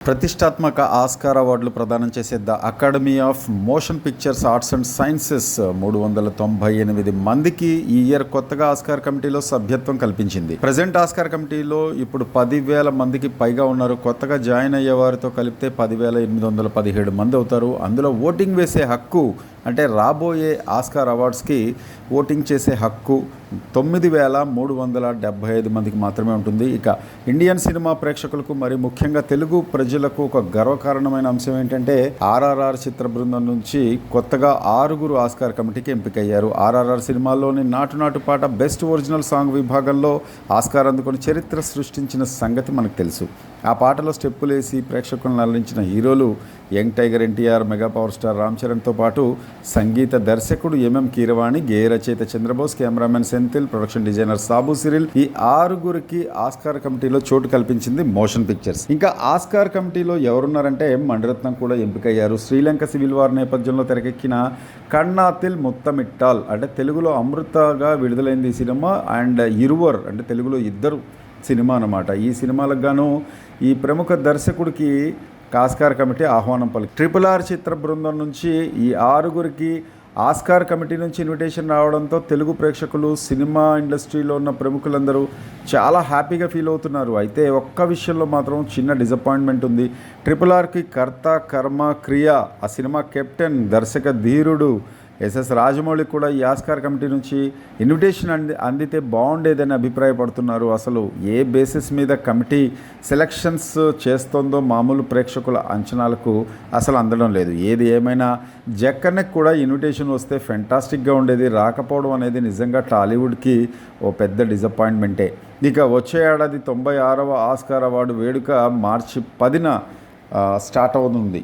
ప్రతిష్టాత్మక ఆస్కార్ అవార్డులు ప్రదానం చేసే the academy of motion pictures arts and sciences 398 మందికి ఈ ఇయర్ కొత్తగా ఆస్కార్ కమిటీలో సభ్యత్వం కల్పించింది. ప్రజెంట్ ఆస్కార్ కమిటీలో ఇప్పుడు 10,000 మందికి పైగా ఉన్నారు. కొత్తగా జాయిన్ అయ్యే వారితో కలిపితే 10,817 మంది అవుతారు. అందులో ఓటింగ్ వేసే హక్కు అంటే రాబోయే ఆస్కార్ అవార్డ్స్కి ఓటింగ్ చేసే హక్కు 9,375 మందికి మాత్రమే ఉంటుంది. ఇక ఇండియన్ సినిమా ప్రేక్షకులకు మరి ముఖ్యంగా తెలుగు ప్రజలకు ఒక గర్వకారణమైన అంశం ఏంటంటే RRR చిత్ర బృందం నుంచి కొత్తగా 6 ఆస్కార్ కమిటీకి ఎంపికయ్యారు. RRR సినిమాలోని నాటు నాటు పాట బెస్ట్ ఒరిజినల్ సాంగ్ విభాగంలో ఆస్కార్ అందుకొని చరిత్ర సృష్టించిన సంగతి మనకు తెలుసు. ఆ పాటలో స్టెప్పులేసి ప్రేక్షకులను అలరించిన హీరోలు young tiger NTR, mega power star Ram చరణ్తో పాటు సంగీత దర్శకుడు ఎంఎం కీరవాణి, గేయ రచయిత Chandrabose, cameraman Senthil, production designer Sabu Cyril ఈ 6 ఆస్కార్ కమిటీలో చోటు కల్పించింది మోషన్ పిక్చర్స్. ఇంకా ఆస్కార్ కమిటీలో ఎవరున్నారంటే మణిరత్నం కూడా ఎంపికయ్యారు. శ్రీలంక సివిల్ వార్ నేపథ్యంలో తెరకెక్కిన కన్నాతిల్ ముత్తమిట్టాల్ అంటే తెలుగులో అమృతగా విడుదలైంది ఈ సినిమా. అండ్ ఇరువర్ అంటే తెలుగులో ఇద్దరు సినిమా అన్నమాట. ఈ సినిమాలకు గాను ఈ ప్రముఖ దర్శకుడికి ఆస్కార్ కమిటీ ఆహ్వానం పలికి RRR చిత్ర బృందం నుంచి ఈ 6 ఆస్కార్ కమిటీ నుంచి ఇన్విటేషన్ రావడంతో తెలుగు ప్రేక్షకులు, సినిమా ఇండస్ట్రీలో ఉన్న ప్రముఖులందరూ చాలా హ్యాపీగా ఫీల్ అవుతున్నారు. అయితే ఒక్క విషయంలో మాత్రం చిన్న డిసప్పాయింట్మెంట్ ఉంది. RRRకి కర్త కర్మ క్రియ ఆ సినిమా కెప్టెన్ దర్శక ధీరుడు SS రాజమౌళి కూడా ఈ ఆస్కార్ కమిటీ నుంచి ఇన్విటేషన్ అందితే బాగుండేదని అభిప్రాయపడుతున్నారు. అసలు ఏ బేసిస్ మీద కమిటీ సెలక్షన్స్ చేస్తోందో మామూలు ప్రేక్షకుల అంచనాలకు అసలు అందడం లేదు. ఏది ఏమైనా జక్కన్నకి కూడా ఇన్విటేషన్ వస్తే ఫెంటాస్టిక్గా ఉండేది. రాకపోవడం అనేది నిజంగా టాలీవుడ్కి ఓ పెద్ద డిసప్పాయింట్మెంటే. ఇక వచ్చే ఏడాది 96వ ఆస్కార్ అవార్డు వేడుక మార్చి 10న స్టార్ట్ అవుతుంది.